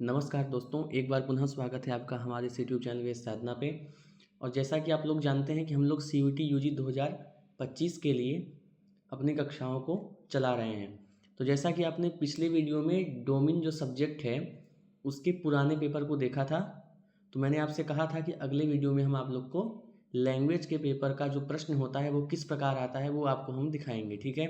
नमस्कार दोस्तों, एक बार पुनः स्वागत है आपका हमारे इस यूट्यूब चैनल वेद साधना पे। और जैसा कि आप लोग जानते हैं कि हम लोग सीयूटी यूजी 2025 के लिए अपनी कक्षाओं को चला रहे हैं। तो जैसा कि आपने पिछले वीडियो में डोमेन जो सब्जेक्ट है उसके पुराने पेपर को देखा था, तो मैंने आपसे कहा था कि अगले वीडियो में हम आप लोग को लैंग्वेज के पेपर का जो प्रश्न होता है वो किस प्रकार आता है वो आपको हम दिखाएंगे। ठीक है,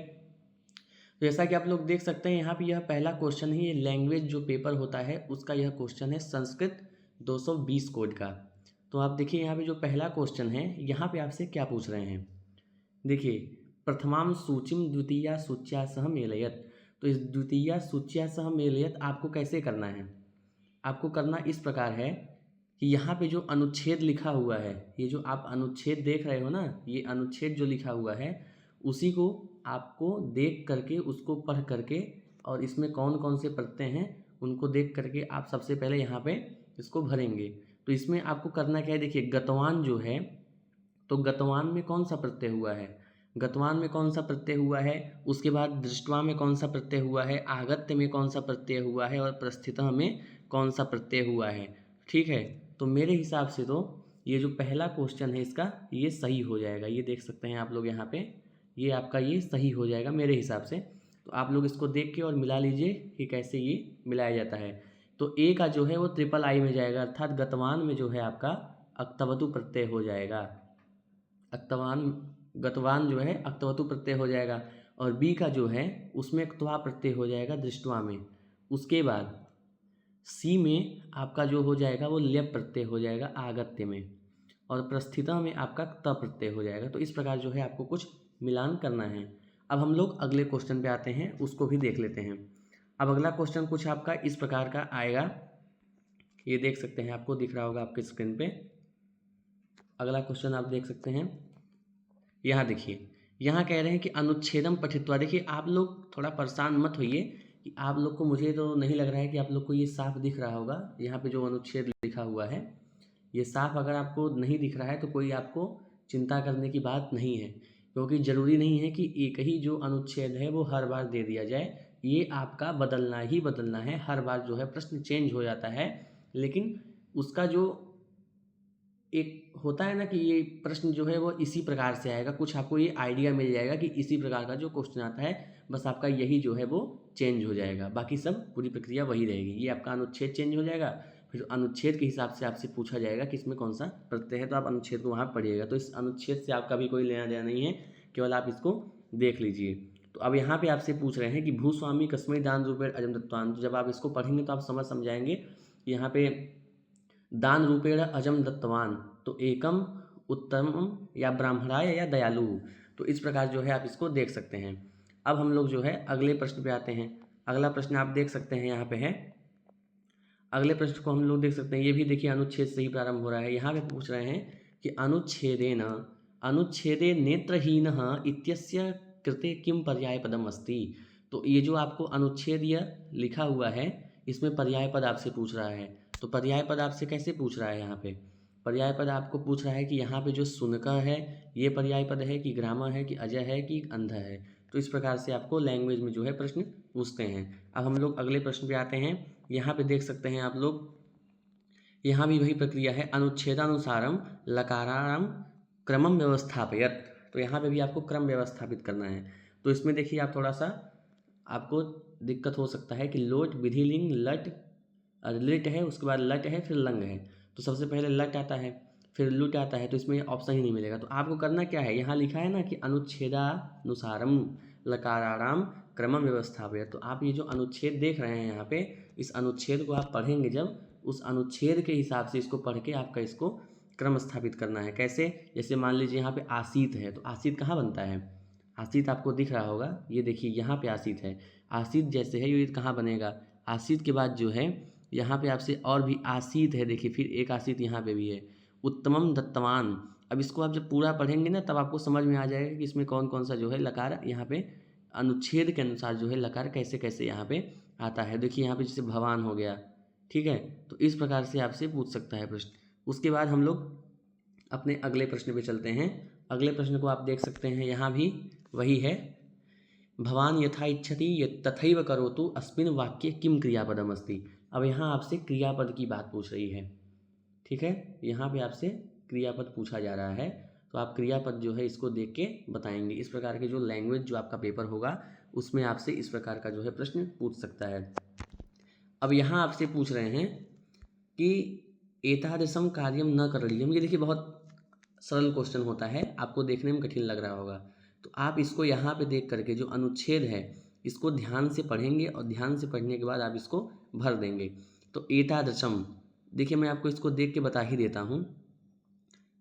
तो जैसा कि आप लोग देख सकते हैं यहाँ पे यह पहला क्वेश्चन है। ये लैंग्वेज जो पेपर होता है उसका यह क्वेश्चन है संस्कृत 220 कोड का। तो आप देखिए यहाँ पे जो पहला क्वेश्चन है यहाँ पे आपसे क्या पूछ रहे हैं। देखिए, प्रथमाम सूचिम द्वितीया सूच्या सह मेलयत। तो इस द्वितीया सूच्या सह मेलयत आपको कैसे करना है? आपको करना इस प्रकार है कि यहाँ पे जो अनुच्छेद लिखा हुआ है, ये जो आप अनुच्छेद देख रहे हो ना, ये अनुच्छेद जो लिखा हुआ है उसी को आपको देख करके, उसको पढ़ करके, और इसमें कौन कौन से प्रत्यय हैं उनको देख करके आप सबसे पहले यहाँ पे इसको भरेंगे। तो इसमें आपको करना क्या है, देखिए गतवान जो है, तो गतवान में कौन सा प्रत्यय हुआ है, गतवान में कौन सा प्रत्यय हुआ है, उसके बाद दृष्टवा में कौन सा प्रत्यय हुआ है, आगत्य में कौन सा प्रत्यय हुआ है, और प्रस्थितः में कौन सा प्रत्यय हुआ है। ठीक है, तो मेरे हिसाब से तो ये जो पहला क्वेश्चन है इसका ये सही हो जाएगा। ये देख सकते हैं आप लोग यहाँ पे, ये आपका ये सही हो जाएगा मेरे हिसाब से। तो आप लोग इसको देख के और मिला लीजिए कि कैसे ये मिलाया जाता है। तो ए का जो है वो ट्रिपल आई में जाएगा, अर्थात गतवान में जो है आपका अक्तवतु प्रत्यय हो जाएगा। अक्तवान गतवान जो है अक्तवतु प्रत्यय हो जाएगा। और बी का जो है उसमें क्त्वा प्रत्यय हो जाएगा दृष्टवा में। उसके बाद सी में आपका जो हो जाएगा वो ल्यप प्रत्यय हो जाएगा आगत्य में। और प्रस्थिता में आपका त प्रत्यय हो जाएगा। तो इस प्रकार जो है आपको कुछ मिलान करना है। अब हम लोग अगले क्वेश्चन पे आते हैं, उसको भी देख लेते हैं। अब अगला क्वेश्चन कुछ आपका इस प्रकार का आएगा, ये देख सकते हैं, आपको दिख रहा होगा आपके स्क्रीन पे। अगला क्वेश्चन आप देख सकते हैं, यहाँ देखिए, यहाँ कह रहे हैं कि अनुच्छेदम पठित्वा। देखिए आप लोग थोड़ा परेशान मत होइए कि आप लोग को, मुझे तो नहीं लग रहा है कि आप लोग को ये साफ दिख रहा होगा। यहाँ पे जो अनुच्छेद लिखा हुआ है ये साफ अगर आपको नहीं दिख रहा है तो कोई आपको चिंता करने की बात नहीं है, क्योंकि ज़रूरी नहीं है कि एक ही जो अनुच्छेद है वो हर बार दे दिया जाए। ये आपका बदलना ही बदलना है, हर बार जो है प्रश्न चेंज हो जाता है। लेकिन उसका जो एक होता है ना कि ये प्रश्न जो है वो इसी प्रकार से आएगा, कुछ आपको ये आइडिया मिल जाएगा कि इसी प्रकार का जो क्वेश्चन आता है, बस आपका यही जो है वो चेंज हो जाएगा, बाकी सब पूरी प्रक्रिया वही रहेगी। ये आपका अनुच्छेद चेंज हो जाएगा, फिर अनुच्छेद के हिसाब से आपसे पूछा जाएगा कि इसमें कौन सा प्रत्यय है, तो आप अनुच्छेद को वहाँ पढ़िएगा। तो इस अनुच्छेद से आपका भी कोई लेना देना नहीं है, केवल आप इसको देख लीजिए। तो अब यहाँ पे आपसे पूछ रहे हैं कि भूस्वामी कस्मै दान रूपेण अजम दत्तवान। तो जब आप इसको पढ़ेंगे तो आप समझाएंगे यहाँ पे दान रूपेण अजम दत्तवान, तो एकम उत्तम या ब्राह्मणाय या दयालु। तो इस प्रकार जो है आप इसको देख सकते हैं। अब हम लोग जो है अगले प्रश्न पे आते हैं। अगला प्रश्न आप देख सकते हैं यहाँ पे है, अगले प्रश्न को हम लोग देख सकते हैं। ये भी देखिए अनुच्छेद से ही प्रारंभ हो रहा है। यहाँ पे पूछ रहे हैं कि अनुच्छेदेन अनुच्छेदे नेत्रहीनः इत्यस्य कृते किम पर्याय पदम अस्ति। तो ये जो आपको अनुच्छेद यह लिखा हुआ है इसमें पर्याय पद आपसे पूछ रहा है। तो पर्याय पद आपसे कैसे पूछ रहा है, यहाँ पे पर्याय पद आपको पूछ रहा है कि यहाँ पे जो सुनका है ये पर्याय पद है कि ग्रामा है कि अजय है कि अंधा है। तो इस प्रकार से आपको लैंग्वेज में जो है प्रश्न पूछते हैं। अब हम लोग अगले प्रश्न पे आते हैं। यहाँ पे देख सकते हैं आप लोग, यहाँ भी वही प्रक्रिया है, अनुच्छेदानुसारम लकाराम क्रमम व्यवस्थापयत। तो यहाँ पे भी आपको क्रम व्यवस्थापित करना है। तो इसमें देखिए आप थोड़ा सा आपको दिक्कत हो सकता है कि लोट विधिलिंग लट लिट है, उसके बाद लट है, फिर लंग है। तो सबसे पहले लट आता है, फिर लुट आता है, तो इसमें ऑप्शन ही नहीं मिलेगा। तो आपको करना क्या है, यहाँ लिखा है ना कि अनुच्छेदानुसारम लकाराम क्रमम व्यवस्थापयत। तो आप ये जो अनुच्छेद देख रहे हैं यहाँ पे, इस अनुच्छेद को आप पढ़ेंगे जब, उस अनुच्छेद के हिसाब से इसको पढ़ के आपका इसको क्रम स्थापित करना है। कैसे, जैसे मान लीजिए यहाँ पे आसीत है, तो आसीत कहाँ बनता है, आसीत आपको दिख रहा होगा, ये देखिए यहाँ पे आसीत है। आसीत जैसे है ये कहाँ बनेगा, आसीत के बाद जो है यहाँ पे आपसे और भी आसीत है, देखिए फिर एक आसीत यहाँ पे भी है, उत्तमम दत्तवान। अब इसको आप जब पूरा पढ़ेंगे ना तब आपको समझ में आ जाएगा कि इसमें कौन कौन सा जो है लकार यहाँ पे अनुच्छेद के अनुसार जो है लकार कैसे कैसे यहाँ पे आता है। देखिए यहाँ पे जैसे भवान हो गया, ठीक है। तो इस प्रकार से आपसे पूछ सकता है प्रश्न। उसके बाद हम लोग अपने अगले प्रश्न पे चलते हैं। अगले प्रश्न को आप देख सकते हैं, यहाँ भी वही है भवान यथा इच्छति तथैव करोतु अस्मिन् वाक्ये किम क्रियापदम अस्ति। अब यहाँ आपसे क्रियापद की बात पूछ रही है, ठीक है, यहाँ पे आपसे क्रियापद पूछा जा रहा है, तो आप क्रियापद जो है इसको देख के बताएंगे। इस प्रकार के जो लैंग्वेज जो आपका पेपर होगा उसमें आपसे इस प्रकार का जो है प्रश्न पूछ सकता है। अब यहाँ आपसे पूछ रहे हैं कि एतादृशम कार्यम न करणीयम। ये देखिए बहुत सरल क्वेश्चन होता है, आपको देखने में कठिन लग रहा होगा, तो आप इसको यहाँ पे देख करके जो अनुच्छेद है इसको ध्यान से पढ़ेंगे और ध्यान से पढ़ने के बाद आप इसको भर देंगे। तो एतादृशम, देखिए मैं आपको इसको देख के बता ही देता हूँ।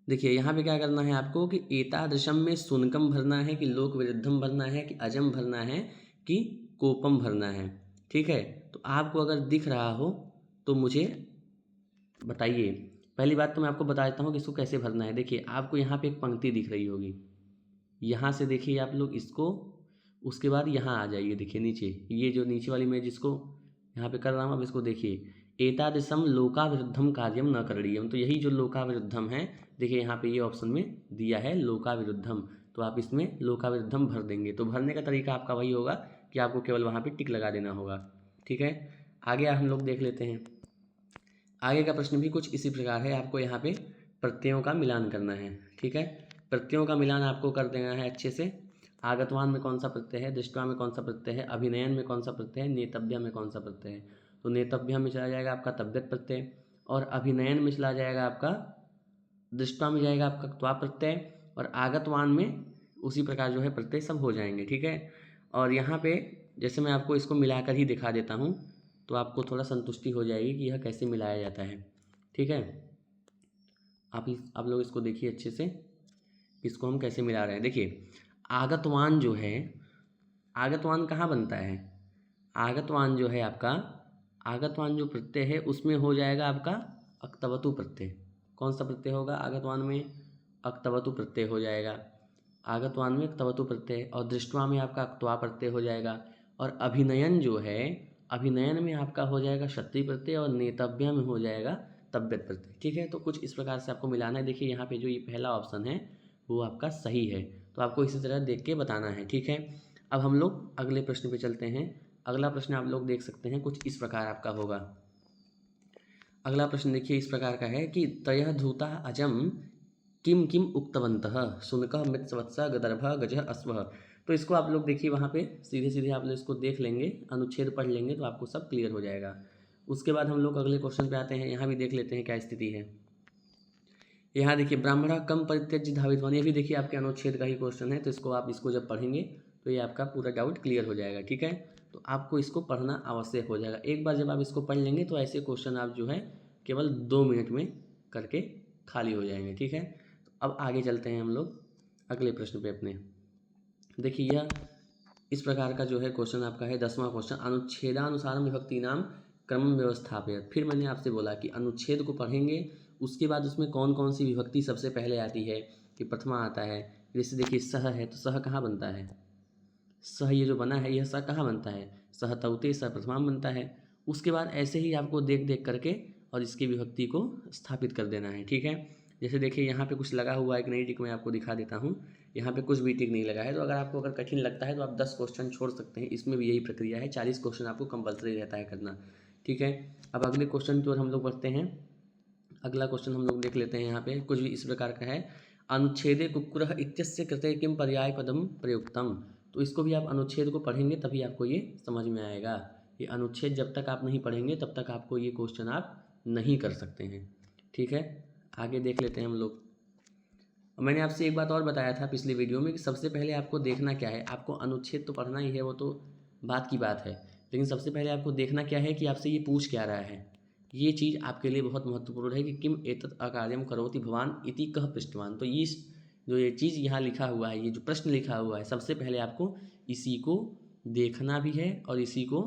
देखिए यहाँ पे क्या करना है आपको कि एतादृशम में शुनकम भरना है कि लोक विरुद्धम भरना है कि अजम भरना है कि कोपम भरना है, ठीक है। तो आपको अगर दिख रहा हो तो मुझे बताइए। पहली बात तो मैं आपको बता देता हूँ कि इसको कैसे भरना है। देखिए आपको यहाँ पे एक पंक्ति दिख रही होगी, यहाँ से देखिए आप लोग इसको, उसके बाद यहाँ आ जाइए, देखिए नीचे, ये जो नीचे वाली मैं जिसको यहाँ पे कर रहा हूँ, अब इसको देखिए, एतादृशम लोका विरुद्धम कार्यम न करणीयम। तो यही जो लोका विरुद्धम है, देखिए यहाँ पे ये ऑप्शन में दिया है लोका विरुद्धम, तो आप इसमें लोका विरुद्धम भर देंगे। तो भरने का तरीका आपका वही होगा कि आपको केवल वहाँ पे टिक लगा देना होगा, ठीक है। आगे हम लोग देख लेते हैं। आगे का प्रश्न भी कुछ इसी प्रकार है, आपको यहाँ पे प्रत्ययों का मिलान करना है, ठीक है। प्रत्ययों का मिलान आपको कर देना है अच्छे से। आगतवान में कौन सा प्रत्यय है, दृष्टवा में कौन सा प्रत्यय है, अभिनयन में कौन सा प्रत्यय है, नेतव्य में कौन सा प्रत्यय है। तो नेतव्य में चला जाएगा आपका तव्यत प्रत्यय, और अभिनयन में चला जाएगा आपका, दृष्टवा में जाएगा आपका त्वा प्रत्यय, और आगतवान में उसी प्रकार जो है प्रत्यय सब हो जाएंगे, ठीक है। और यहाँ पे जैसे मैं आपको इसको मिलाकर ही दिखा देता हूँ तो आपको थोड़ा संतुष्टि हो जाएगी कि यह कैसे मिलाया जाता है, ठीक है। आप लोग इसको देखिए अच्छे से, इसको हम कैसे मिला रहे हैं। देखिए आगतवान जो है, आगतवान कहाँ बनता है, आगतवान जो है आपका, आगतवान जो प्रत्यय है उसमें हो जाएगा आपका अक्तवतु प्रत्यय। कौन सा प्रत्यय होगा आगतवान में, अक्तवतु प्रत्यय हो जाएगा, आगतवान में अक्तवतु प्रत्यय। और दृष्टवा में आपका अक्त्वा प्रत्यय हो जाएगा। और अभिनयन जो है, अभिनयन में आपका हो जाएगा क्षत्रिय प्रत्यय, और नेतव्य में हो जाएगा तव्यत प्रत्यय, ठीक है। तो कुछ इस प्रकार से आपको मिलाना है। देखिए यहाँ पे जो ये पहला ऑप्शन है वो आपका सही है, तो आपको इसी तरह देख के बताना है, ठीक है। अब हम लोग अगले प्रश्न पे चलते हैं। अगला प्रश्न आप लोग देख सकते हैं, कुछ इस प्रकार आपका होगा। अगला प्रश्न देखिए इस प्रकार का है कि त्रयः धूता अजम किम किम उक्तवन्तः शुनकः मृत्सवत्सः गदर्भः गजः अश्वः। तो इसको आप लोग देखिए वहाँ पे सीधे सीधे आप लोग इसको देख लेंगे, अनुच्छेद पढ़ लेंगे तो आपको सब क्लियर हो जाएगा। उसके बाद हम लोग अगले क्वेश्चन पे आते हैं। यहाँ भी देख लेते हैं क्या स्थिति है। यहाँ देखिए ब्राह्मणः कम परित्यज्य धावितवान, ये भी देखिए आपके अनुच्छेद का ही क्वेश्चन है, तो इसको आप इसको जब पढ़ेंगे तो ये आपका पूरा डाउट क्लियर हो जाएगा, ठीक है। तो आपको इसको पढ़ना आवश्यक हो जाएगा। एक बार जब आप इसको पढ़ लेंगे तो ऐसे क्वेश्चन आप जो है केवल 2 मिनट में करके खाली हो जाएंगे, ठीक है। तो अब आगे चलते हैं हम लोग अगले प्रश्न पे अपने। देखिए यह इस प्रकार का जो है क्वेश्चन आपका है 10वां क्वेश्चन, अनुच्छेदानुसार विभक्ति नाम क्रम व्यवस्थापयत्। फिर मैंने आपसे बोला कि अनुच्छेद को पढ़ेंगे, उसके बाद उसमें कौन कौन सी विभक्ति सबसे पहले आती है, कि प्रथमा आता है। जैसे देखिए सह है, तो सह कहाँ बनता है, सह ये जो बना है यह सह कहाँ बनता है, सह तौते सह प्रथमा बनता है। उसके बाद ऐसे ही आपको देख देख करके और इसकी विभक्ति को स्थापित कर देना है, ठीक है। जैसे देखिए यहाँ पे कुछ लगा हुआ है, एक नई टिक मैं आपको दिखा देता हूँ। यहाँ पे कुछ भी टिक नहीं लगा है, तो अगर आपको अगर कठिन लगता है तो आप 10 क्वेश्चन छोड़ सकते हैं। इसमें भी यही प्रक्रिया है, 40 क्वेश्चन आपको कंपलसरी रहता है करना, ठीक है। अब अगले क्वेश्चन की ओर हम लोग बढ़ते हैं। अगला क्वेश्चन हम लोग देख लेते हैं। यहाँ पे कुछ भी इस प्रकार का है, अनुच्छेदे कुक्कुरः इत्यस्य कृते किम पर्याय पदम प्रयुक्तम। तो इसको भी आप अनुच्छेद को पढ़ेंगे तभी आपको ये समझ में आएगा। ये अनुच्छेद जब तक आप नहीं पढ़ेंगे तब तक आपको ये क्वेश्चन आप नहीं कर सकते हैं, ठीक है। आगे देख लेते हैं हम लोग। मैंने आपसे एक बात और बताया था पिछली वीडियो में कि सबसे पहले आपको देखना क्या है, आपको अनुच्छेद तो पढ़ना ही है, वो तो बात की बात है, लेकिन सबसे पहले आपको देखना क्या है कि आपसे ये पूछ क्या रहा है। ये चीज़ आपके लिए बहुत महत्वपूर्ण है कि किम एतत् अकार्यम करोति भवान इति कह पृष्ठवान। तो ये जो ये चीज़ यहाँ लिखा हुआ है, ये जो प्रश्न लिखा हुआ है, सबसे पहले आपको इसी को देखना भी है और इसी को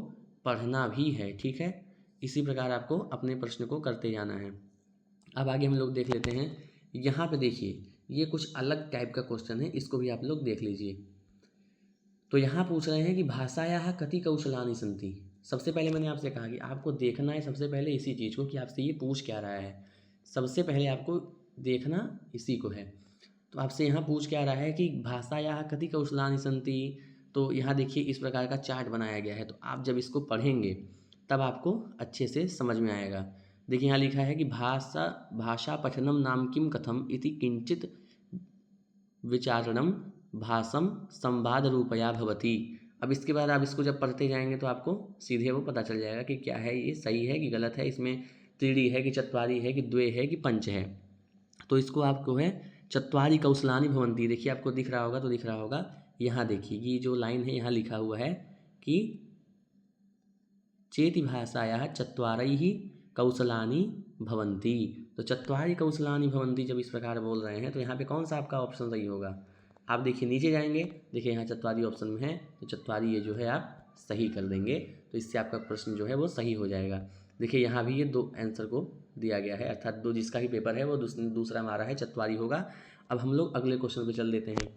पढ़ना भी है, ठीक है। इसी प्रकार आपको अपने प्रश्न को करते जाना है। अब आगे हम लोग देख लेते हैं। यहाँ पे देखिए ये कुछ अलग टाइप का क्वेश्चन है, इसको भी आप लोग देख लीजिए। तो यहाँ पूछ रहे हैं कि भाषायाः कति कौशलानि सन्ति। सबसे पहले मैंने आपसे कहा कि आपको देखना है सबसे पहले इसी चीज़ को कि आपसे ये पूछ क्या रहा है। सबसे पहले आपको देखना इसी को है। तो आपसे यहाँ पूछ क्या रहा है कि भाषायाः कति कौशलानि सन्ति। तो यहाँ देखिए इस प्रकार का चार्ट बनाया गया है, तो आप जब इसको पढ़ेंगे तब आपको अच्छे से समझ में आएगा। देखिए यहाँ लिखा है कि भाषा पठनम नाम किम कथम इति किंचित विचारणम भाषम संवाद रूपया भवति। अब इसके बाद आप इसको जब पढ़ते जाएंगे तो आपको सीधे वो पता चल जाएगा कि क्या है, ये सही है कि गलत है, इसमें त्रीड़ी है कि चत्वारी है कि द्वे है कि पंच है। तो इसको आपको है चत्वारी कौशलानि भवन्ति। देखिए आपको दिख रहा होगा, तो दिख रहा होगा, यहाँ देखिए ये जो लाइन है यहाँ लिखा हुआ है कि चेति भाषायाः चत्वारैः कौशलानि भवन्ति। तो चत्वारि कौशलानि भवन्ति जब इस प्रकार बोल रहे हैं तो यहाँ पे कौन सा आपका ऑप्शन सही होगा? आप देखिए नीचे जाएंगे, देखिए यहाँ चत्वारी ऑप्शन में है, तो चत्वारी ये जो है आप सही कर देंगे, तो इससे आपका प्रश्न जो है वो सही हो जाएगा। देखिए यहाँ भी ये दो आंसर को दिया गया है, अर्थात दो जिसका भी पेपर है वो दूसरा हमारा है चत्वारी होगा। अब हम लोग अगले क्वेश्चन पे चल देते हैं।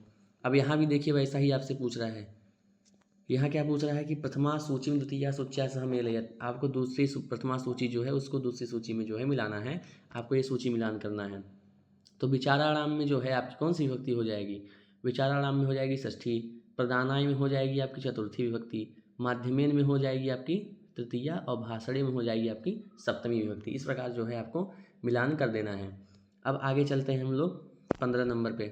अब यहाँ भी देखिए वैसा ही आपसे पूछ रहा है। यहाँ क्या पूछ रहा है कि प्रथमा सूची में द्वितीया सूच्या सह मेलयत। आपको दूसरी प्रथमा सूची जो है उसको दूसरी सूची में जो है मिलाना है, आपको ये सूची मिलान करना है। तो विचाराणाम में जो है आपकी कौन सी विभक्ति हो जाएगी? विचाराणाम में हो जाएगी षष्ठी, प्रदानाय में हो जाएगी आपकी चतुर्थी विभक्ति, माध्यमेन में हो जाएगी आपकी तृतीया और भाषणे में हो जाएगी आपकी सप्तमी विभक्ति। इस प्रकार जो है आपको मिलान कर देना है। अब आगे चलते हैं हम लोग 15 नंबर पे।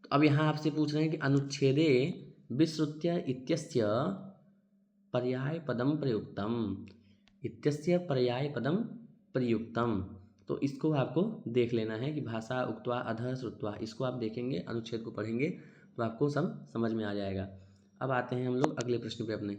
तो अब यहाँ आपसे पूछ रहे हैं कि अनुच्छेदे विश्रुत्य इत्यस्य पर्यायपदम प्रयुक्तम, इत्यस्य पर्यायपदम प्रयुक्तम। तो इसको आपको देख लेना है कि भाषा उक्त्वा अधः श्रुत्वा, इसको आप देखेंगे, अनुच्छेद को पढ़ेंगे तो आपको सब समझ में आ जाएगा। अब आते हैं हम लोग अगले प्रश्न पे अपने।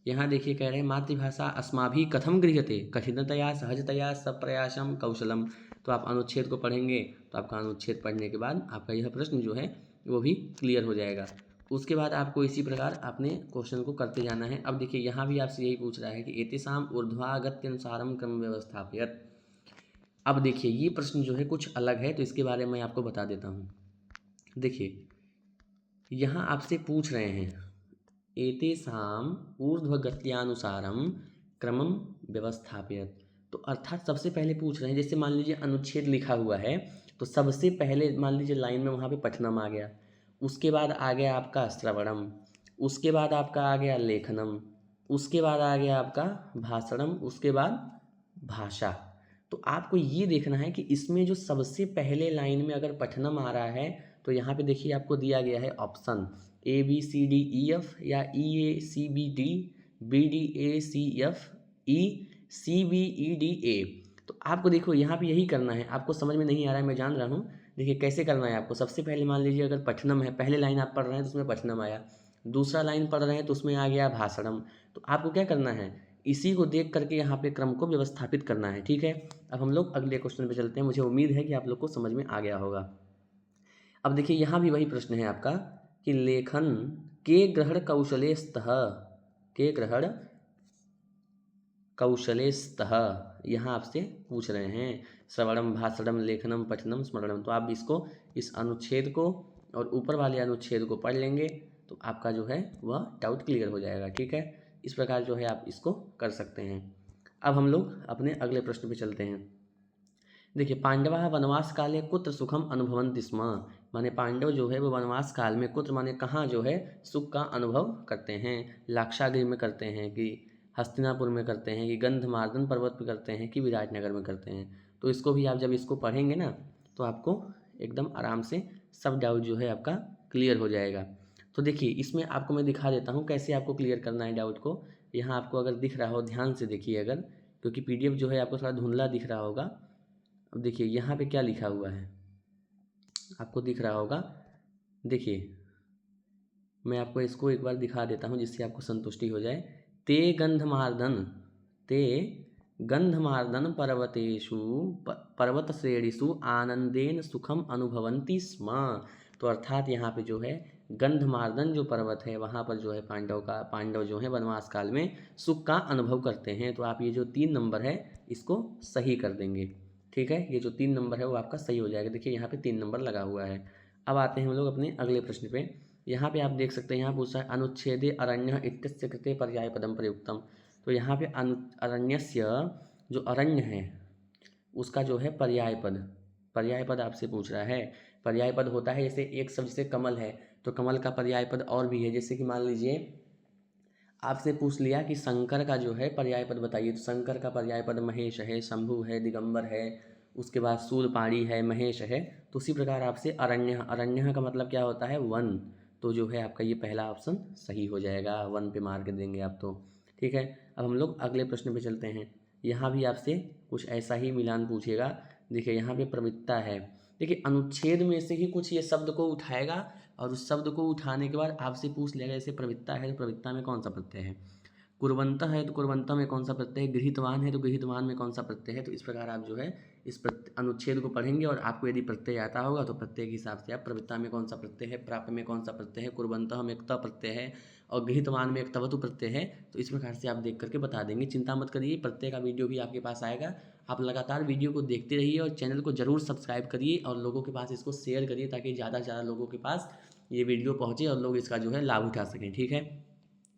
यहाँ देखिए कह रहे हैं मातृभाषा अस्माभिः कथम गृह्यते कठिनतया सहजतया सप्रयासम कौशलम। तो आप अनुच्छेद को पढ़ेंगे तो आपका अनुच्छेद पढ़ने के बाद आपका यह प्रश्न जो है वो भी क्लियर हो जाएगा। उसके बाद आपको इसी प्रकार अपने क्वेश्चन को करते जाना है। अब देखिए यहाँ भी आपसे यही पूछ रहा है कि एतेषाम ऊर्ध्वागत्यनुसारम क्रम व्यवस्थापयत। अब देखिए ये प्रश्न जो है कुछ अलग है, तो इसके बारे में आपको बता देता हूँ। देखिए यहाँ आपसे पूछ रहे हैं एतेषाम ऊर्ध्वगत्यानुसारम क्रमम व्यवस्थापयत। तो अर्थात सबसे पहले पूछ रहे हैं, जैसे मान लीजिए अनुच्छेद लिखा हुआ है तो सबसे पहले मान लीजिए लाइन में वहाँ पे पठनम आ गया, उसके बाद आ गया आपका श्रवणम, उसके बाद आपका आ गया लेखनम, उसके बाद आ गया आपका भाषणम, उसके बाद भाषा। तो आपको ये देखना है कि इसमें जो सबसे पहले लाइन में अगर पठनम आ रहा है तो यहाँ पे देखिए आपको दिया गया है ऑप्शन ABCDEF या EACBD BDACF ECBEDA। तो आपको देखो यहाँ पे यही करना है। आपको समझ में नहीं आ रहा है, मैं जान रहा हूँ। देखिए कैसे करना है आपको। सबसे पहले मान लीजिए अगर पठनम है, पहले लाइन आप पढ़ रहे हैं तो उसमें पठनम आया, दूसरा लाइन पढ़ रहे हैं तो उसमें आ गया भाषणम। तो आपको क्या करना है, इसी को देख करके यहाँ पे क्रम को व्यवस्थापित करना है। ठीक है, अब हम लोग अगले क्वेश्चन पे चलते हैं। मुझे उम्मीद है कि आप लोग को समझ में आ गया होगा। अब देखिए यहाँ भी वही प्रश्न है आपका कि लेखन के ग्रहण कौशले स्तः, के ग्रहण कौशले स्तः, यहाँ आपसे पूछ रहे हैं श्रवणम भाषणम लेखनम पठनम स्मरणम। तो आप इसको, इस अनुच्छेद को और ऊपर वाले अनुच्छेद को पढ़ लेंगे तो आपका जो है वह डाउट क्लियर हो जाएगा। ठीक है, इस प्रकार जो है आप इसको कर सकते हैं। अब हम लोग अपने अगले प्रश्न पे चलते हैं। देखिए पांडवा वनवास काले कुत्र सुखम अनुभवन्ति स्म। माने पांडव जो है वो वनवास काल में कुत्र माने कहाँ जो है सुख का अनुभव करते हैं। लाक्षागृह में करते हैं कि हस्तिनापुर में करते हैं कि गंधमार्दन पर्वत पर करते हैं कि विराटनगर में करते हैं। तो इसको भी आप जब इसको पढ़ेंगे ना तो आपको एकदम आराम से सब डाउट जो है आपका क्लियर हो जाएगा। तो देखिए इसमें आपको मैं दिखा देता हूँ कैसे आपको क्लियर करना है डाउट को। यहाँ आपको अगर दिख रहा हो ध्यान से देखिए, अगर क्योंकि PDF जो है आपको थोड़ा धुंधला दिख रहा होगा। अब देखिए यहाँ पे क्या लिखा हुआ है आपको दिख रहा होगा। देखिए मैं आपको इसको एक बार दिखा देता हूँ जिससे आपको संतुष्टि हो जाए। ते गंधमार्दन पर्वतेषु पर्वतश्रेणीषु आनंदेन सुखम अनुभवन्ति स्म। तो अर्थात यहाँ पे जो है गंधमार्दन जो पर्वत है वहाँ पर जो है पांडव जो है वनवास काल में सुख का अनुभव करते हैं। तो आप ये जो 3 नंबर है इसको सही कर देंगे। ठीक है, ये जो 3 नंबर है वो आपका सही हो जाएगा। देखिए यहाँ पे 3 नंबर लगा हुआ है। अब आते हैं हम लोग अपने अगले प्रश्न पे। यहाँ पे आप देख सकते हैं, यहाँ पूछा है अनुच्छेदे अरण्य इत्यस्य कृते पर्यायपदम प्रयुक्तम। तो यहाँ पे अरण्यस्य जो अरण्य है उसका जो है पर्यायपद आपसे पूछ रहा है। पर्यायपद होता है जैसे एक शब्द से कमल है तो कमल का पर्याय पद और भी है, जैसे कि मान लीजिए आपसे पूछ लिया कि शंकर का जो है पर्याय पद बताइए, तो शंकर का पर्याय पद महेश है, शंभु है, दिगंबर है, उसके बाद शूलपाणी है, महेश है। तो उसी प्रकार आपसे अरण्य, अरण्य का मतलब क्या होता है, वन। तो जो है आपका ये पहला ऑप्शन सही हो जाएगा, वन पे मार्क देंगे आप तो। ठीक है, अब हम लोग अगले प्रश्न पे चलते हैं। यहाँ भी आपसे कुछ ऐसा ही मिलान पूछेगा। देखिए यहाँ पे प्रवृत्ता है। देखिए अनुच्छेद में से ही कुछ ये शब्द को उठाएगा और उस शब्द को उठाने के बाद आपसे पूछ लेगा, जैसे प्रवृत्ता है तो प्रवृत्ता में कौन सा प्रत्यय है, कुर्वंता है तो कुर्वंता में कौन सा प्रत्यय है, गृहीतवान है तो गृहीतवान में कौन सा प्रत्यय है। तो इस प्रकार आप जो है इस अनुच्छेद को पढ़ेंगे और आपको यदि प्रत्यय आता होगा तो प्रत्यय के हिसाब से आप प्रवृत्ता में कौन सा प्रत्यय है, प्राप्त में कौन सा प्रत्यय है, कुर्वंतः में एक त प्रत्यय है और गृहीतवान में एक तवतु प्रत्यय है। तो इस प्रकार से आप देख करके बता देंगे। चिंता मत करिए, प्रत्यय का वीडियो भी आपके पास आएगा। आप लगातार वीडियो को देखते रहिए और चैनल को जरूर सब्सक्राइब करिए और लोगों के पास इसको शेयर करिए, ताकि ज़्यादा से ज़्यादा लोगों के पास ये वीडियो पहुँचे और लोग इसका जो है लाभ उठा सकें। ठीक है,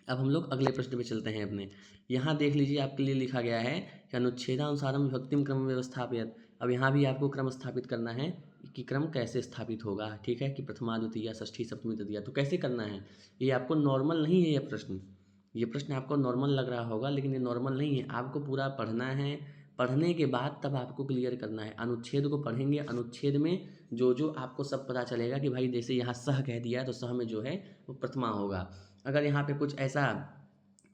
अब हम लोग अगले प्रश्न पे चलते हैं अपने। यहाँ देख लीजिए आपके लिए लिखा गया है कि अनुच्छेदानुसारम विभक्तिम क्रम व्यवस्थापित। अब यहाँ भी आपको क्रम स्थापित करना है कि क्रम कैसे स्थापित होगा। ठीक है, कि प्रथमा द्वितीय षष्ठी सप्तमी तृतीया, तो कैसे करना है। ये आपको नॉर्मल नहीं है, ये प्रश्न आपको नॉर्मल लग रहा होगा, लेकिन ये नॉर्मल नहीं है। आपको पूरा पढ़ना है, पढ़ने के बाद तब आपको क्लियर करना है। अनुच्छेद को पढ़ेंगे, अनुच्छेद में जो जो आपको सब पता चलेगा कि भाई जैसे यहाँ सह कह दिया तो सह में जो है वो प्रथमा होगा। अगर यहाँ पे कुछ ऐसा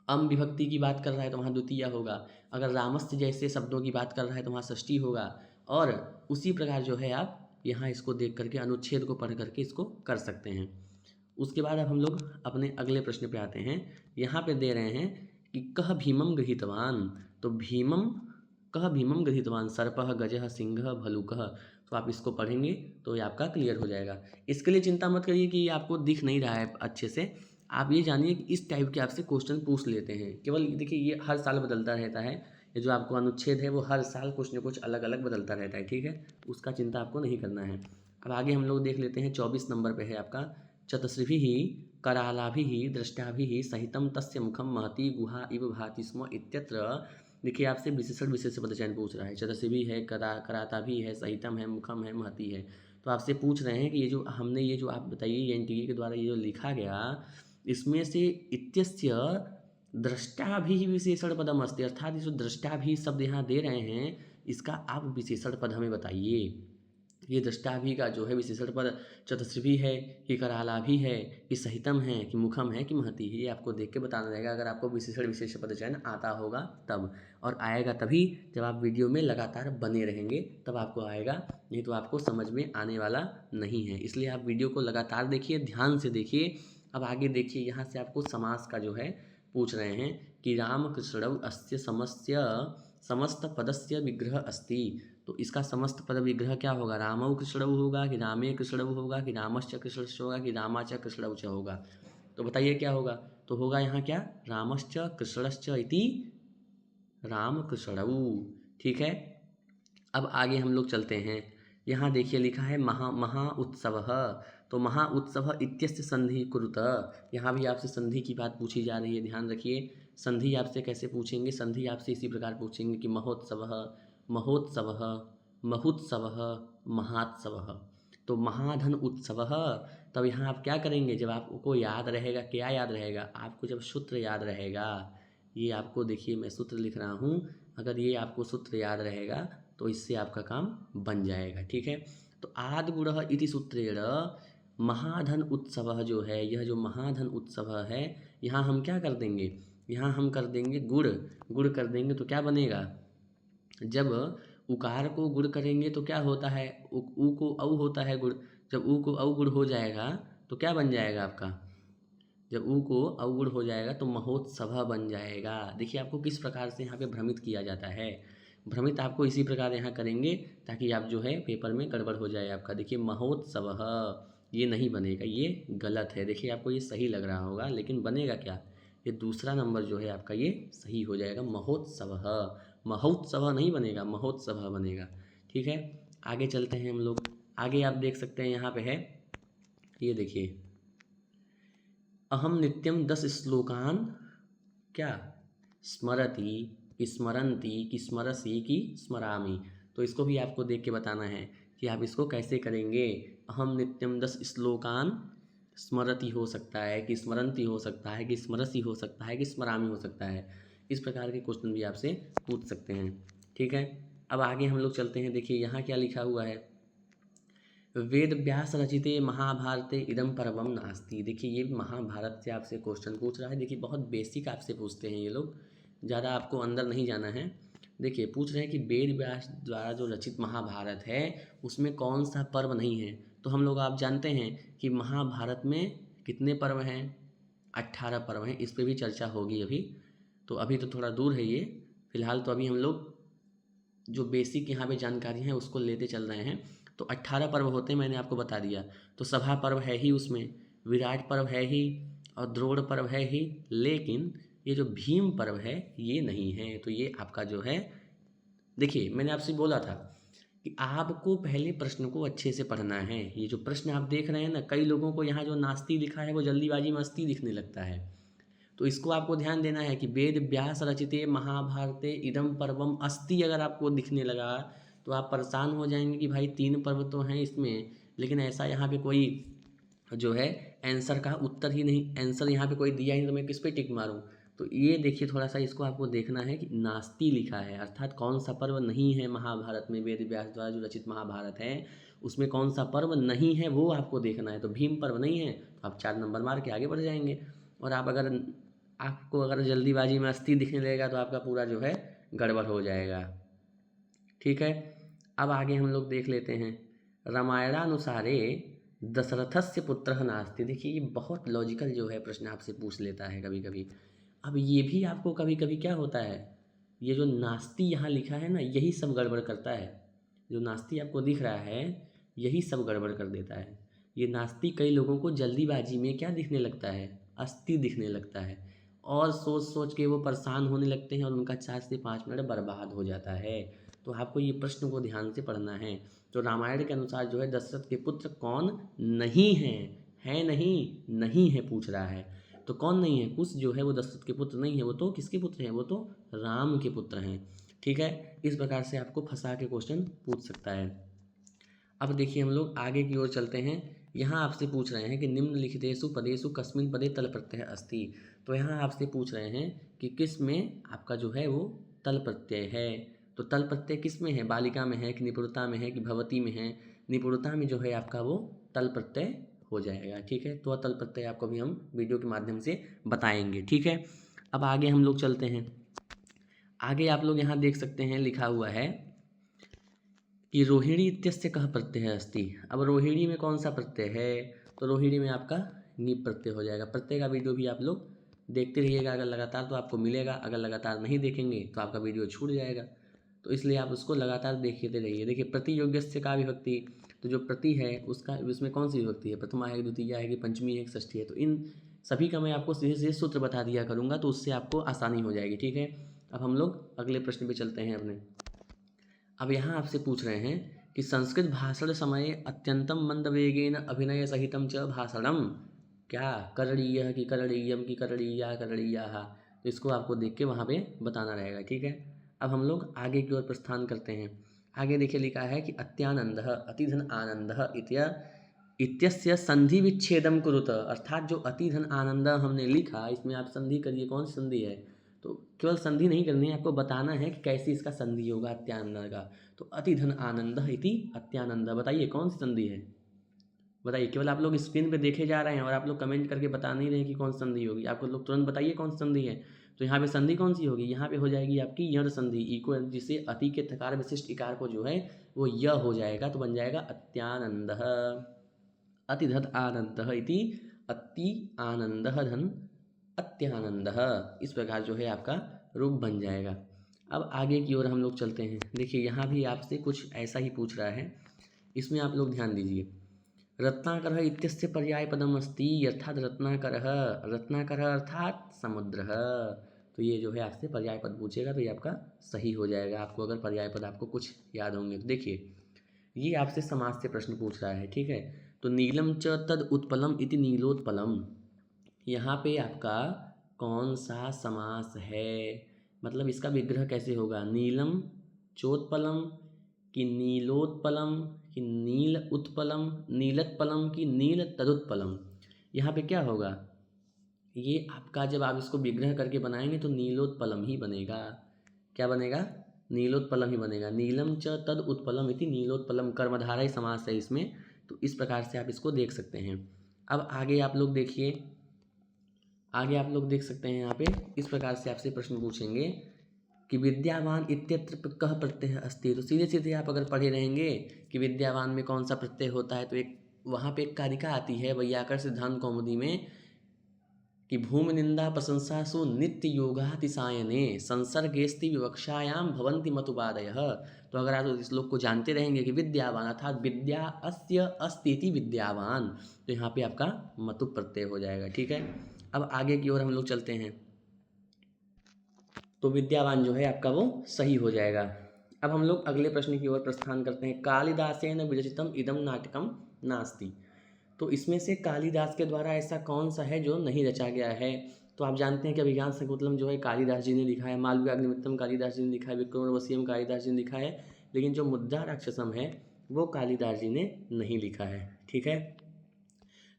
अम विभक्ति की बात कर रहा है तो वहाँ द्वितीय होगा। अगर रामस्थ जैसे शब्दों की बात कर रहा है तो वहाँ षष्ठी होगा। और उसी प्रकार जो है आप यहाँ इसको देख करके अनुच्छेद को पढ़ करके इसको कर सकते हैं। उसके बाद अब हम लोग अपने अगले प्रश्न पे आते हैं। यहाँ पे दे रहे हैं कि कह भीमम गृहीतवान। तो भीमम, कह भीमम गृहीतवान, सर्पः गजः सिंहः भलुकः। तो आप इसको पढ़ेंगे तो ये आपका क्लियर हो जाएगा। इसके लिए चिंता मत करिए कि ये आपको दिख नहीं रहा है अच्छे से। आप ये जानिए कि इस टाइप के आपसे क्वेश्चन पूछ लेते हैं। केवल देखिए ये हर साल बदलता रहता है, ये जो आपको अनुच्छेद है वो हर साल कुछ न कुछ अलग अलग बदलता रहता है। ठीक है, उसका चिंता आपको नहीं करना है। अब आगे हम लोग देख लेते हैं, 24 नंबर पे है आपका, चतस्रिभिः करालाभिः दृष्टाभिः सहितं तस्य मुखम महती गुहा इव भाति स्म इत्यत्र। देखिए आपसे विशेषण विशेष पदचयन पूछ रहा है। चतस्रिभिः है, कराता भी है, सहितम है, मुखम है, महती है। तो आपसे पूछ रहे हैं कि ये जो हमने ये जो आप बताइए ये एनटीए के द्वारा ये जो लिखा गया, इसमें से इत्यस्य द्रष्टा भी विशेषण पदम अस्ति, अर्थात जो द्रष्टा भी शब्द यहाँ दे रहे हैं इसका आप विशेषण पद हमें बताइए। ये द्रष्टा भी का जो है विशेषण पद चतस्रिभी है कि कराला भी है कि सहितम है कि मुखम है कि महती है, ये आपको देख के बताना रहेगा। अगर आपको विशेषण विशेष पद चयन आता होगा तब, और आएगा तभी जब आप वीडियो में लगातार बने रहेंगे, तब आपको आएगा, नहीं तो आपको समझ में आने वाला नहीं है। इसलिए आप वीडियो को लगातार देखिए, ध्यान से देखिए। अब आगे देखिए, यहाँ से आपको समास का जो है पूछ रहे हैं कि राम कृष्णौ अस्य समस्त पदस्य विग्रह अस्ति। तो इसका समस्त पद विग्रह क्या होगा, रामौ कृष्णौ होगा कि रामे कृष्णौ होगा कि रामश्च कृष्णश्च होगा कि रामाच कृष्णौ च होगा। तो बताइए क्या होगा। तो होगा यहाँ क्या, रामश्च कृष्णश्च इति राम कृष्णौ। ठीक है, अब आगे हम लोग चलते हैं। यहाँ देखिए लिखा है महा उत्सवः। तो महा उत्सव इत्यस्य संधि कुरुत। यहाँ भी आपसे संधि की बात पूछी जा रही है, ध्यान रखिए। संधि आपसे कैसे पूछेंगे, संधि आपसे इसी प्रकार पूछेंगे कि महोत्सवः, महोत्सवः, महोत्सवः, महात्सवः। तो महाधन उत्सवः। तब यहाँ आप क्या करेंगे, जब आपको याद रहेगा, क्या याद रहेगा आपको, जब सूत्र याद रहेगा। ये आपको देखिए मैं सूत्र लिख रहा हूँ, अगर ये आपको सूत्र याद रहेगा तो इससे आपका काम बन जाएगा। ठीक है, तो आदिगुणः इति सूत्रेण महाधन उत्सव जो है, यह जो महाधन उत्सव है, यहाँ हम क्या कर देंगे, यहाँ हम कर देंगे गुड़। गुड़ कर देंगे तो क्या बनेगा, जब उकार को गुड़ करेंगे तो क्या होता है, ऊ को औ होता है गुड़। जब ऊ को औ गुड़ हो जाएगा तो क्या बन जाएगा आपका, जब ऊ को अवगुण हो जाएगा तो महोत्सव बन जाएगा। देखिए आपको किस प्रकार से यहाँ पे भ्रमित किया जाता है। भ्रमित आपको इसी प्रकार यहाँ करेंगे ताकि आप जो है पेपर में गड़बड़ हो जाए आपका। देखिए महोत्सव, ये नहीं बनेगा, ये गलत है। देखिए आपको ये सही लग रहा होगा लेकिन बनेगा क्या, ये दूसरा नंबर जो है आपका ये सही हो जाएगा, महोत्सव। महोत्सव नहीं बनेगा, महोत्सव बनेगा। ठीक है, आगे चलते हैं हम लोग। आगे आप देख सकते हैं यहाँ पे है, ये देखिए, अहम नित्यम 10 श्लोकान क्या स्मरति कि स्मरन्ति कि स्मरसि कि स्मरामि। तो इसको भी आपको देख के बताना है कि आप इसको कैसे करेंगे। अहम नित्यम 10 श्लोकान स्मरति हो सकता है कि स्मरंती हो सकता है कि स्मरसी हो सकता है कि स्मरामी हो सकता है। इस प्रकार के क्वेश्चन भी आपसे पूछ सकते हैं। ठीक है, अब आगे हम लोग चलते हैं। देखिए यहाँ क्या लिखा हुआ है, वेद व्यास रचिते महाभारते इदम पर्वम नास्ति। देखिए ये महाभारत से आपसे क्वेश्चन पूछ रहा है। देखिए बहुत बेसिक आपसे पूछते हैं ये लोग, ज़्यादा आपको अंदर नहीं जाना है। देखिए पूछ रहे हैं कि वेद व्यास द्वारा जो रचित महाभारत है उसमें कौन सा पर्व नहीं है। तो हम लोग आप जानते हैं कि महाभारत में कितने पर्व हैं, 18 पर्व हैं। इस पर भी चर्चा होगी अभी, तो अभी तो थोड़ा दूर है ये। फिलहाल तो अभी हम लोग जो बेसिक यहाँ पे जानकारी है उसको लेते चल रहे हैं। तो 18 पर्व होते हैं, मैंने आपको बता दिया। तो सभा पर्व है ही उसमें, विराट पर्व है ही और द्रोण पर्व है ही, लेकिन ये जो भीम पर्व है ये नहीं है। तो ये आपका जो है, देखिए मैंने आपसे बोला था कि आपको पहले प्रश्न को अच्छे से पढ़ना है। ये जो प्रश्न आप देख रहे हैं ना, कई लोगों को यहाँ जो नास्ति लिखा है वो जल्दीबाजी में अस्ति दिखने लगता है। तो इसको आपको ध्यान देना है कि वेद व्यास रचिते महाभारते इदम पर्वम अस्ति अगर आपको दिखने लगा तो आप परेशान हो जाएंगे कि भाई 3 पर्व तो हैं इसमें, लेकिन ऐसा यहाँ पे कोई जो है आंसर का उत्तर ही नहीं, आंसर यहाँ पे कोई दिया ही नहीं, तो मैं किस पे टिक मारूँ। तो ये देखिए थोड़ा सा इसको आपको देखना है कि नास्ति लिखा है, अर्थात कौन सा पर्व नहीं है महाभारत में, वेद व्यास द्वारा जो रचित महाभारत है उसमें कौन सा पर्व नहीं है वो आपको देखना है। तो भीम पर्व नहीं है तो आप 4 नंबर मार के आगे बढ़ जाएंगे। और आप अगर आपको अगर जल्दीबाजी में अस्थि दिखने लगेगा तो आपका पूरा जो है गड़बड़ हो जाएगा। ठीक है, अब आगे हम लोग देख लेते हैं। रामायणानुसारे दशरथस्य पुत्रः नास्ति। देखिए ये बहुत लॉजिकल जो है प्रश्न आपसे पूछ लेता है कभी कभी। अब ये भी आपको कभी कभी क्या होता है, ये जो नास्ति यहाँ लिखा है ना यही सब गड़बड़ करता है। जो नास्ति आपको दिख रहा है यही सब गड़बड़ कर देता है। ये नास्ति कई लोगों को जल्दीबाजी में क्या दिखने लगता है, अस्थि दिखने लगता है, और सोच सोच के वो परेशान होने लगते हैं और उनका 4 से 5 मिनट बर्बाद हो जाता है। तो आपको ये प्रश्न को ध्यान से पढ़ना है। तो रामायण के अनुसार जो है दशरथ के पुत्र कौन नहीं है नहीं है पूछ रहा है। तो कौन नहीं है, कुछ जो है वो दशरथ के पुत्र नहीं है, वो तो किसके पुत्र हैं, वो तो राम के पुत्र हैं। ठीक है, इस प्रकार से आपको फंसा के क्वेश्चन पूछ सकता है। अब देखिए हम लोग आगे की ओर चलते हैं। यहाँ आपसे पूछ रहे हैं कि निम्नलिखितेषु पदेषु कस्मिन् पदे तल प्रत्यय अस्ति। तो यहाँ आपसे पूछ रहे हैं कि किस में आपका जो है वो तल प्रत्यय है। तो तल प्रत्यय किस में है, बालिका में है कि निपुणता में है कि भवती में है। निपुणता में जो है आपका वो तल प्रत्यय हो जाएगा। ठीक है, तो तल प्रत्यय आपको भी हम वीडियो के माध्यम से बताएंगे। ठीक है, अब आगे हम लोग चलते हैं। आगे आप लोग यहाँ देख सकते हैं लिखा हुआ है कि रोहिणी इत्यस्य कः प्रत्यय अस्ति। अब रोहिणी में कौन सा प्रत्यय है, तो रोहिणी में आपका नीप प्रत्यय हो जाएगा। प्रत्यय का वीडियो भी आप लोग देखते रहिएगा, अगर लगातार तो आपको मिलेगा, अगर लगातार नहीं देखेंगे तो आपका वीडियो छूट जाएगा। तो इसलिए आप उसको लगातार देखते रहिए। देखिए प्रतियोग्यस्य का विभक्ति, तो जो प्रति है उसका उसमें कौन सी विभक्ति है, प्रथमा है, द्वितीया है कि पंचमी है कि षष्ठी है। तो इन सभी का मैं आपको सीधे सीधे सूत्र बता दिया करूँगा, तो उससे आपको आसानी हो जाएगी। ठीक है, अब हम लोग अगले प्रश्न पे चलते हैं अपने। अब यहाँ आपसे पूछ रहे हैं कि संस्कृत भाषण समय अत्यंतम मंदवेगेन अभिनय सहितम च भाषणम क्या करणीय की करणीयम की करणीया करणीयाः। तो इसको आपको देख के वहाँ पे बताना रहेगा। ठीक है, अब हम लोग आगे की ओर प्रस्थान करते हैं। आगे देखिए लिखा है कि अत्यानंदः अतिधन आनंदः इत्यस्य संधि विच्छेदम कुरुत। अर्थात जो अतिधन आनंद हमने लिखा इसमें आप संधि करिए, कौन सी संधि है। तो केवल संधि नहीं करनी है, आपको बताना है कि कैसे इसका संधि होगा अत्यानंद का। तो अतिधन आनंद इति अत्यानंद, बताइए कौन सी संधि है, बताइए। केवल आप लोग स्क्रीन पे देखे जा रहे हैं और आप लोग कमेंट करके बता नहीं रहे कि कौन सी संधि होगी। आपको लोग तुरंत बताइए कौन सी संधि है। तो यहाँ पे संधि कौन सी होगी, यहाँ पे हो जाएगी आपकी यण संधि। इको जिसे अति के थकार विशिष्ट इकार को जो है वो य हो जाएगा, तो बन जाएगा अत्यानंद। अतिधत आनंद इति अति आनंद धन अत्यानंद, इस प्रकार जो है आपका रूप बन जाएगा। अब आगे की ओर हम लोग चलते हैं। देखिए यहाँ भी आपसे कुछ ऐसा ही पूछ रहा है, इसमें आप लोग ध्यान दीजिए। रत्नाकर इत्यस्य पर्याय पदम अस्ति, अर्थात रत्नाकर अर्थात समुद्र। तो ये जो है आपसे पर्याय पद पूछेगा तो ये आपका सही हो जाएगा, आपको अगर पर्याय पद आपको कुछ याद होंगे तो। देखिए ये आपसे समास से प्रश्न पूछ रहा है। ठीक है, तो नीलम च तद उत्पलम इति नीलोत्पलम, यहाँ पे आपका कौन सा समास है, मतलब इसका विग्रह कैसे होगा। नीलम चोत्पलम कि नीलोत्पलम कि नील उत्पलम, नीलोत्पलम कि नील तदुत्पलम। यहाँ पे क्या होगा, ये आपका जब आप इसको विग्रह करके बनाएंगे तो नीलोत्पलम ही बनेगा। क्या बनेगा, नीलोत्पलम ही बनेगा। नीलम च तद उत्पलम इति नीलोत्पलम, कर्मधारय समास है इसमें, तो इस प्रकार से आप इसको देख सकते हैं। अब आगे आप लोग देखिए, आगे आप लोग देख सकते हैं यहाँ पे इस प्रकार से आपसे प्रश्न पूछेंगे कि विद्यावान इत्यत्र कह प्रत्यय अस्ति। तो सीधे सीधे आप अगर पढ़े रहेंगे कि विद्यावान में कौन सा प्रत्यय होता है, तो एक वहाँ पे एक कारिका आती है वैयाकरण सिद्धांत कौमुदी में कि भूमि निंदा प्रशंसासु नित्य योगातिसायने संसर्गेस्ति विवक्षायाम भवन्ति मतुपादयः। तो अगर आप इस श्लोक को जानते रहेंगे कि विद्यावान अर्थात विद्या अस्य अस्ति विद्यावान, तो यहाँ पे आपका मतु प्रत्यय हो जाएगा। ठीक है, अब आगे की ओर हम लोग चलते हैं, तो विद्यावान जो है आपका वो सही हो जाएगा। अब हम लोग अगले प्रश्न की ओर प्रस्थान करते हैं। कालिदासेन विरचितम इदम नाटकम नास्ति। तो इसमें से कालिदास के द्वारा ऐसा कौन सा है जो नहीं रचा गया है। तो आप जानते हैं कि अभिज्ञान शकुंतलम जो है कालिदास जी ने लिखा है, मालव्याग्निमित्रम कालिदास जी ने लिखा है, विक्रमोर्वशीयम कालिदास जी ने लिखा है, लेकिन जो मुद्रा राक्षसम है वो कालिदास जी ने नहीं लिखा है। ठीक है,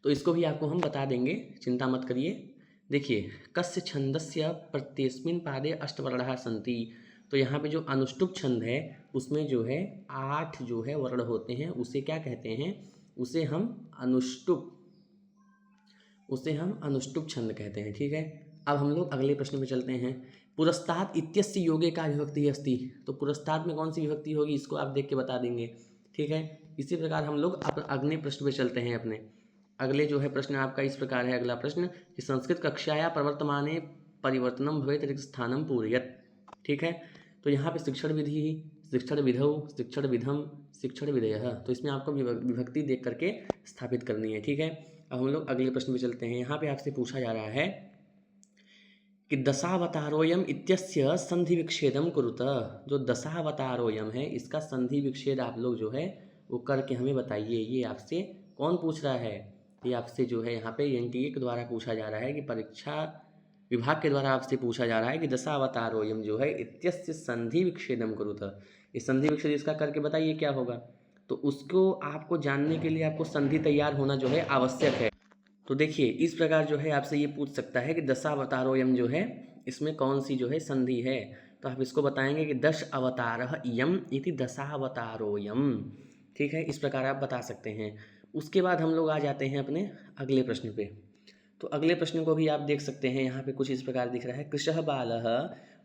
तो इसको भी आपको हम बता देंगे, चिंता मत करिए। देखिए, कस्य छंदस्य प्रत्येस्मिन् पादे अष्टवर्णाः सन्ति। तो यहाँ पे जो अनुष्टुप छंद है उसमें जो है 8 जो है वर्ण होते हैं, उसे क्या कहते हैं, उसे हम अनुष्टुप छंद कहते हैं। ठीक है, अब हम लोग अगले प्रश्न में चलते हैं। पुरस्ताद इत्यस्य योगे का विभक्ति अस्ति। तो पुरस्ताद में कौन सी विभक्ति होगी इसको आप देख के बता देंगे। ठीक है, इसी प्रकार हम लोग अगले प्रश्न पे चलते हैं। अपने अगले जो है प्रश्न आपका इस प्रकार है, अगला प्रश्न कि संस्कृत कक्षाया प्रवर्तमाने परिवर्तनम भवेत् रिक्त स्थानम पूरयत्। ठीक है, तो यहाँ पे शिक्षण विधि, शिक्षण विधौ, शिक्षण विधम, शिक्षण विधेयः, तो इसमें आपको विभक्ति देख करके स्थापित करनी है। ठीक है, अब हम लोग अगले प्रश्न में चलते हैं। यहाँ पे आपसे पूछा जा रहा है कि दशावतारोयम इत्यस्य संधि विच्छेदम कुरुत। जो दशावतारोयम है इसका संधि विच्छेद आप लोग जो है वो करके हमें बताइए। ये आपसे कौन पूछ रहा है, ये आपसे जो है यहाँ पे एनटीए के द्वारा पूछा जा रहा है, कि परीक्षा विभाग के द्वारा आपसे पूछा जा रहा है कि दशावतारोयम जो है इत्यस्य संधि विच्छेदम कुरुत। इस संधि विच्छेद इसका करके बताइए क्या होगा। तो उसको आपको जानने के लिए आपको संधि तैयार होना जो है आवश्यक है। तो देखिए, इस प्रकार जो है आपसे ये पूछ सकता है कि दशावतारोयम जो है इसमें कौन सी जो है संधि है। तो आप इसको बताएंगे कि दश अवतारः इयम इति दशावतारोयम। ठीक है, इस प्रकार आप बता सकते हैं। उसके बाद हम लोग आ जाते हैं अपने अगले प्रश्न पे। तो अगले प्रश्न को भी आप देख सकते हैं, यहाँ पे कुछ इस प्रकार दिख रहा है, कृशः बालः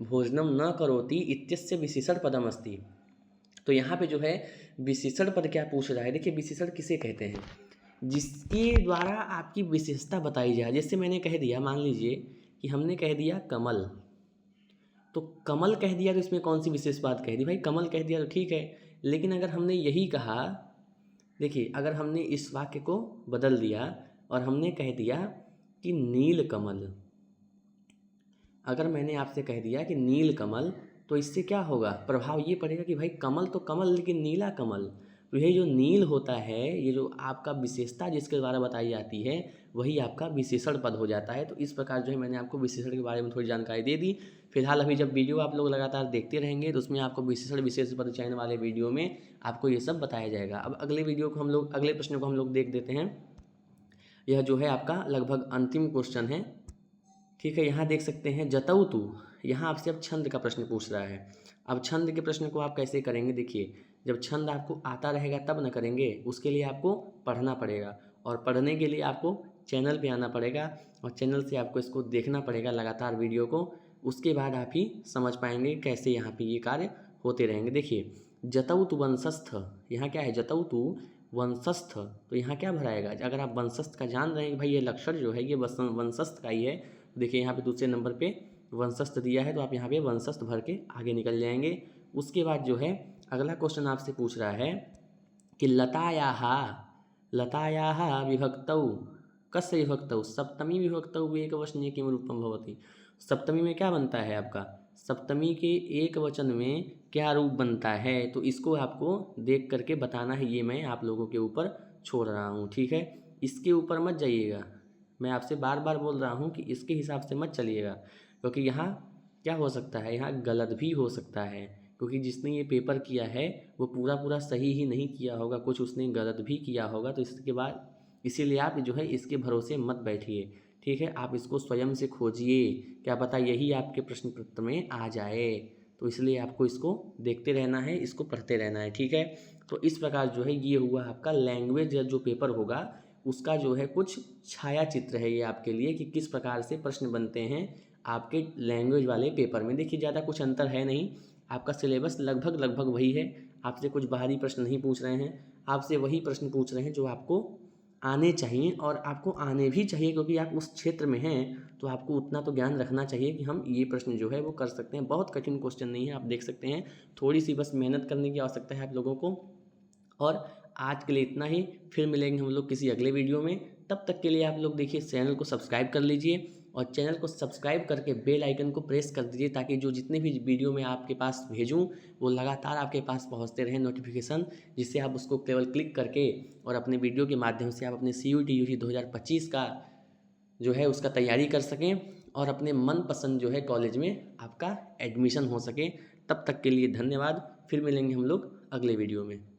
भोजनम न करोति इत्यस्य विशेषण पदम अस्ति। तो यहाँ पे जो है विशेषण पद क्या पूछ रहा है। देखिए, विशेषण किसे कहते हैं, जिसके द्वारा आपकी विशेषता बताई जाए। जैसे मैंने कह दिया, मान लीजिए कि हमने कह दिया कमल, तो कमल कह दिया तो इसमें कौन सी विशेष बात कह दी, भाई कमल कह दिया तो ठीक है। लेकिन अगर हमने यही कहा, देखिए अगर हमने इस वाक्य को बदल दिया और हमने कह दिया कि नील कमल, अगर मैंने आपसे कह दिया कि नील कमल, तो इससे क्या होगा, प्रभाव ये पड़ेगा कि भाई कमल तो कमल लेकिन नीला कमल। तो ये जो नील होता है, ये जो आपका विशेषता जिसके द्वारा बताई जाती है वही आपका विशेषण पद हो जाता है। तो इस प्रकार जो है मैंने आपको विशेषण के बारे में थोड़ी जानकारी दे दी। फिलहाल अभी जब वीडियो आप लोग लगातार देखते रहेंगे तो उसमें आपको विशेषण विशेष पद चयन वाले वीडियो में आपको ये सब बताया जाएगा। अब अगले वीडियो को हम लोग, अगले प्रश्न को हम लोग देख देते हैं। यह जो है आपका लगभग अंतिम क्वेश्चन है। ठीक है, यहाँ देख सकते हैं जतऊ तू, यहाँ आपसे अब छंद का प्रश्न पूछ रहा है। अब छंद के प्रश्न को आप कैसे करेंगे, देखिए जब छंद आपको आता रहेगा तब न करेंगे, उसके लिए आपको पढ़ना पड़ेगा, और पढ़ने के लिए आपको चैनल पे आना पड़ेगा और चैनल से आपको इसको देखना पड़ेगा लगातार वीडियो को। उसके बाद आप ही समझ पाएंगे कैसे यहाँ पे ये कार्य होते रहेंगे। देखिए, जतऊ तू वंशस्थ, यहाँ क्या है, जतऊ तू वंशस्थ, तो यहाँ क्या भराएगा। अगर आप वंशस्थ का जान रहे हैं कि भाई ये लक्षण जो है ये वंशस्थ का ही है, देखिए यहाँ पे दूसरे नंबर पे वंशस्थ दिया है, तो आप यहाँ पे वंशस्थ भर के आगे निकल जाएंगे। उसके बाद जो है अगला क्वेश्चन आपसे पूछ रहा है कि लतायाः विभक्तौ कस्य विभक्तौ सप्तमी विभक्तौ एकवचने किम रूपम भवति। सप्तमी में क्या बनता है आपका, सप्तमी के एक वचन में क्या रूप बनता है, तो इसको आपको देख करके बताना है। ये मैं आप लोगों के ऊपर छोड़ रहा हूँ। ठीक है, इसके ऊपर मत जाइएगा, मैं आपसे बार बार बोल रहा हूँ कि इसके हिसाब से मत चलिएगा, क्योंकि यहाँ क्या हो सकता है, यहाँ गलत भी हो सकता है, क्योंकि जिसने ये पेपर किया है वो पूरा सही ही नहीं किया होगा, कुछ उसने गलत भी किया होगा। तो इसके बाद इसीलिए आप जो है इसके भरोसे मत बैठिए, ठीक है। आप इसको स्वयं से खोजिए, क्या पता यही आपके प्रश्न पत्र में आ जाए। तो इसलिए आपको इसको देखते रहना है, इसको पढ़ते रहना है, ठीक है। तो इस प्रकार जो है ये हुआ आपका लैंग्वेज जो पेपर होगा उसका जो है कुछ छाया चित्र है ये आपके लिए कि किस प्रकार से प्रश्न बनते हैं आपके लैंग्वेज वाले पेपर में। देखिए ज़्यादा कुछ अंतर है नहीं, आपका सिलेबस लगभग लगभग वही है। आपसे कुछ बाहरी प्रश्न नहीं पूछ रहे हैं, आपसे वही प्रश्न पूछ रहे हैं जो आपको आने चाहिए, और आपको आने भी चाहिए क्योंकि आप उस क्षेत्र में हैं। तो आपको उतना तो ज्ञान रखना चाहिए कि हम ये प्रश्न जो है वो कर सकते हैं। बहुत कठिन क्वेश्चन नहीं है, आप देख सकते हैं। थोड़ी सी बस मेहनत करने की आवश्यकता है आप लोगों को। और आज के लिए इतना ही, फिर मिलेंगे हम लोग किसी अगले वीडियो में। तब तक के लिए आप लोग देखिए चैनल को सब्सक्राइब कर लीजिए, और चैनल को सब्सक्राइब करके बेल आइकन को प्रेस कर दीजिए ताकि जो जितने भी वीडियो मैं आपके पास भेजूं वो लगातार आपके पास पहुंचते रहें नोटिफिकेशन, जिससे आप उसको केवल क्लिक करके और अपने वीडियो के माध्यम से आप अपने CUET UG 2025 का जो है उसका तैयारी कर सकें और अपने मनपसंद जो है कॉलेज में आपका एडमिशन हो सके। तब तक के लिए धन्यवाद, फिर मिलेंगे हम लोग अगले वीडियो में।